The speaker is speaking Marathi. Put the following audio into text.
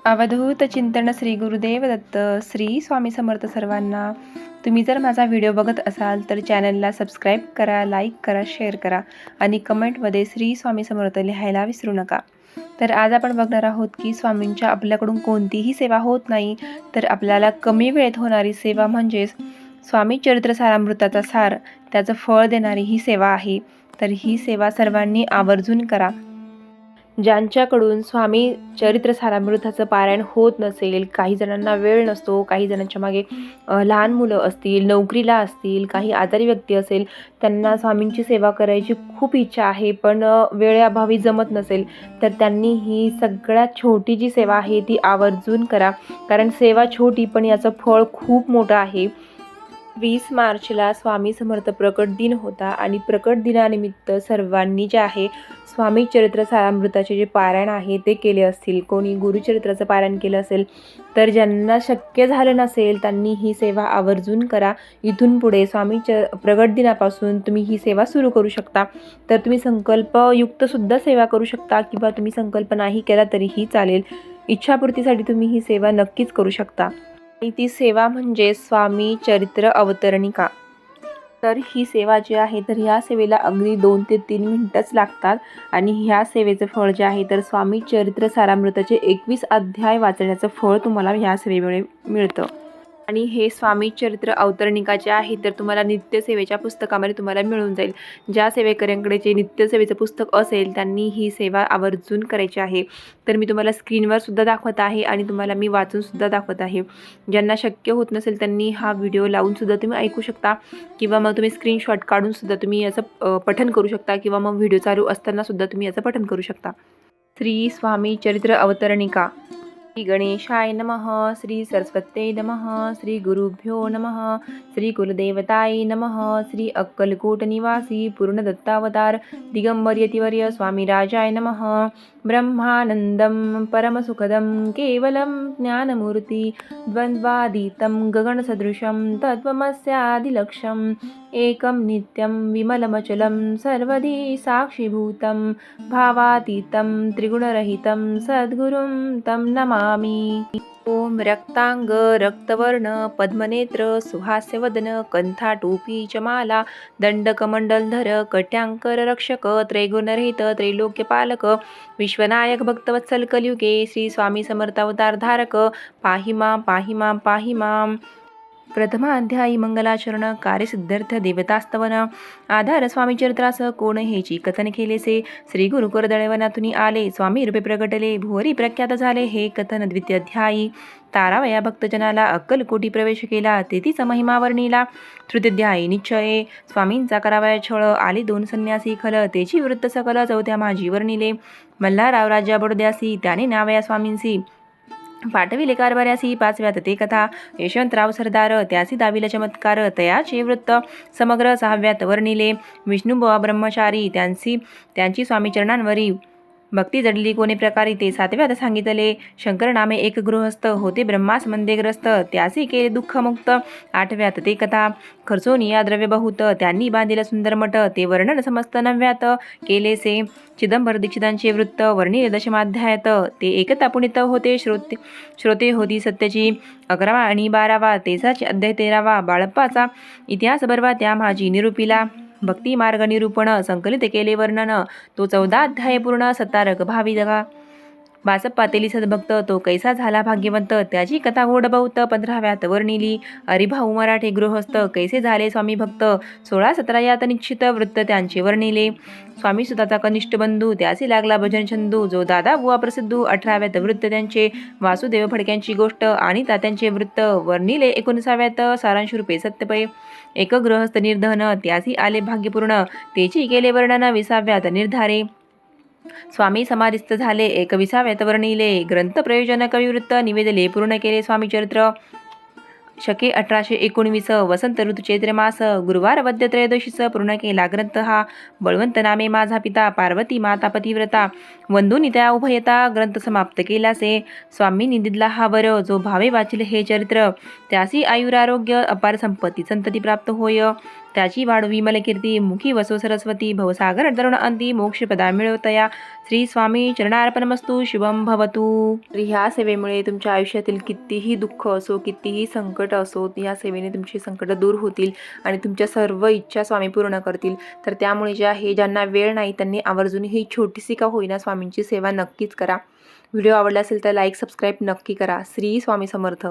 अवधूत चिंतन श्री गुरुदेव दत्त. श्री स्वामी समर्थ सर्वांना. तुम्ही जर माझा व्हिडिओ बघत असाल तर चॅनलला सबस्क्राईब करा, लाईक करा, शेअर करा आणि कमेंटमध्ये श्री स्वामी समर्थ लिहायला विसरू नका. तर आज आपण बघणार आहोत की स्वामींच्या आपल्याकडून कोणतीही सेवा होत नाही, तर आपल्याला कमी वेळेत होणारी सेवा म्हणजेच स्वामी चरित्र सारामृताचा सार, त्याचं फळ देणारी ही सेवा आहे. तर ही सेवा सर्वांनी आवर्जून करा. ज्यांच्याकडून स्वामी चरित्र सारामृताचं पारायण होत नसेल, काही जणांना वेळ नसतो, काही जणांच्या मागे लहान मुलं असतील, नोकरीला असतील, काही आजारी व्यक्ती असेल, त्यांना स्वामींची सेवा करायची खूप इच्छा आहे पण वेळेअभावी जमत नसेल, तर त्यांनी ही सगळ्यात छोटी जी सेवा आहे ती आवर्जून करा. कारण सेवा छोटी पण याचं फळ खूप मोठं आहे. 20 मार्चला स्वामी समर्थ प्रकट दिन होता आणि प्रकट दिनानिमित्त सर्वांनी जे आहे स्वामी चरित्र सारामृताचे जे पारायण आहे ते केले असतील, कोणी गुरुचरित्राचं पारायण केलं असेल, तर ज्यांना शक्य झालं नसेल त्यांनी ही सेवा आवर्जून करा. इथून पुढे प्रकट दिनापासून तुम्ही ही सेवा सुरू करू शकता. तर तुम्ही संकल्पयुक्तसुद्धा सेवा करू शकता किंवा तुम्ही संकल्प नाही केला तरीही चालेल. इच्छापूर्तीसाठी तुम्ही ही सेवा नक्कीच करू शकता. आणि ती सेवा म्हणजे स्वामी चरित्र अवतरणिका. तर ही सेवा जी आहे तर ह्या सेवेला अगदी 2 ते 3 मिनिटच लागतात आणि ह्या सेवेचं फळ जे आहे तर स्वामी चरित्र सारामृताचे 21 अध्याय वाचण्याचं फळ तुम्हाला ह्या सेवेमुळे मिळतं. आणि हे स्वामी चरित्र अवतरणिकाचे आहे तर तुम्हाला नित्यसेवेच्या पुस्तकामध्ये तुम्हाला मिळून जाईल. ज्या सेवेकऱ्यांकडे जे नित्यसेवेचं पुस्तक असेल त्यांनी ही सेवा आवर्जून करायची आहे. तर मी तुम्हाला स्क्रीनवर सुद्धा दाखवत आहे आणि तुम्हाला मी वाचून सुद्धा दाखवत आहे. ज्यांना शक्य होत नसेल त्यांनी हा व्हिडिओ लावून सुद्धा तुम्ही ऐकू शकता किंवा मग तुम्ही स्क्रीनशॉट काढून सुद्धा तुम्ही याचं पठण करू शकता किंवा मग व्हिडिओ चालू असताना सुद्धा तुम्ही याचं पठण करू शकता. श्री स्वामी चरित्र अवतरणिका. श्री गणेशाय नमः. श्री सरस्वत्यै नमः. श्री गुरुभ्यो नमः. श्री कुलदेवताय नमः. श्री अक्कलकोट निवासी पूर्णदत्तावतार दिगंबर यतिवर्य स्वामी राजाय नमः. ब्रह्मानंदं परमसुखदं केवलं ज्ञानमूर्ति द्वन्द्वातीतं गगनसदृशं तत्त्वमस्यादिलक्ष्यम् एकं नित्यं विमलमचलं सर्वधी साक्षीभूतं भावातीतं त्रिगुणरहितं सद्गुरुं तं नमामि. ओम रक्तांग रक्तवर्ण पद्मनेत्र सुहास्यवदन कंठाटोपी चमाला दंडकमंडलधर कट्यांकर रक्षक त्रैगुणरहित त्रैलोक्यपालक विश्वनायक भक्तवत्सल कलियुगे श्री स्वामी समर्थावतार धारक पाहि मां पाहि मां पाहि मां. प्रथमाध्यायी मंगलाचरण कार्यसिद्ध्यर्थ देवतास्तवन आधार स्वामी चरित्रास कोण हेची कथन केलेसे. श्री गुरु करदळवनातून आले स्वामी रूपे प्रगटले भुवरी प्रख्यात झाले हे कथन. द्वितीयाध्यायी तारावया भक्तजनाला अक्कलकोटी प्रवेश केला तेथीचा महिमा वर्णिला. तृतीयाध्यायी निश्चये स्वामींचा करावया छळ आले 2 संन्यासी खल तेची वृत्त सकल. चौथ्या माझी वर्णिले मल्हारराव राजा बडोद्यासी त्याने नावया स्वामींसी पाठविले कारभार्यासी. 5व्यात ते कथा यशवंतराव सरदार त्यासी दाविला चमत्कार तयाचे वृत्त समग्र. 6व्यात वर्णिले विष्णुबुवा ब्रह्मचारी त्यांची स्वामी चरणांवरी भक्ती जडली कोणी प्रकारे ते. 7व्यात सांगितले शंकर नामे एक गृहस्थ होते ब्रह्मास मंदे ग्रस्त त्यासी केले दुःखमुक्त. 8व्यात ते कथा खर्चोनिया द्रव्य बहुत त्यांनी बांधिला सुंदर मठ ते वर्णन समस्त. 9व्यात केलेसे चिदंबर दीक्षितांचे वृत्त वर्णिले दशमाध्यायात ते एकता पुनित होते श्रोते होती सत्याची. 11वा आणि 12वा तेसाचे अध्याय 13वा बाळप्पाचा इतिहास बरवा त्या माझी निरूपिला. भक्ती मार्ग निरूपण संकलित केले वर्णन तो 14 अध्याय पूर्ण. सतारक भावी जगा बासप्पा तेली सद्भक्त तो कैसा झाला भाग्यवंत त्याची कथा गोड बहुत. 15व्यात वर्णिली हरिभाऊ मराठे गृहस्थ कैसे झाले स्वामी भक्त. 16-17 यात निश्चित वृत्त त्यांचे वर्णिले स्वामी सुताचा कनिष्ठ बंधू त्यासी लागला भजन छंदू जो दादा बुवा प्रसिद्धू. 18व्यात वृत्त त्यांचे वासुदेव फडक्यांची गोष्ट आणि तात्यांचे वृत्त वर्णिले. 19व्यात सारांश रूपे सत्यपय एक गृहस्थ निर्धन त्यासी आले भाग्यपूर्ण तेची केले वर्णन. 20व्यात निर्धारे स्वामी समाधिस्थ झाले. 21व्यात वर्णिले ग्रंथ प्रयोजन कविवृत्त निवेदले पूर्ण केले स्वामी चरित्र. शके 1819 वसंत ऋतू चैत्र मास गुरुवार वद्य त्रयोदशीस पूर्ण केला ग्रंथ हा. बळवंत नामे माझा पिता पार्वती माता पतिव्रता वंदुनी त्या उभयता ग्रंथ समाप्त केलासे. स्वामींनी दिला हा वर जो भावे वाचिल हे चरित्र त्यासी आयुरारोग्य अपार संपत्ती संतती प्राप्त होय. त्याची वाढ विमल कीर्ती मुखी वसो सरस्वती भवसागर तरुण अंती मोक्षपदा मिळवतया. श्री स्वामी चरणार्पणमस्तु. शुभम भवतु. ह्या सेवेमुळे तुमच्या आयुष्यातील कितीही दुःख असो, कितीही संकट असो, या सेवेने तुमची संकट दूर होतील आणि तुमच्या सर्व इच्छा स्वामी पूर्ण करतील. तर त्यामुळे ज्यांना वेळ नाही त्यांनी आवर्जून ही छोटीशी का होईना स्वामींची सेवा नक्कीच करा. व्हिडिओ आवडला असेल तर लाईक सबस्क्राईब नक्की करा. श्री स्वामी समर्थ.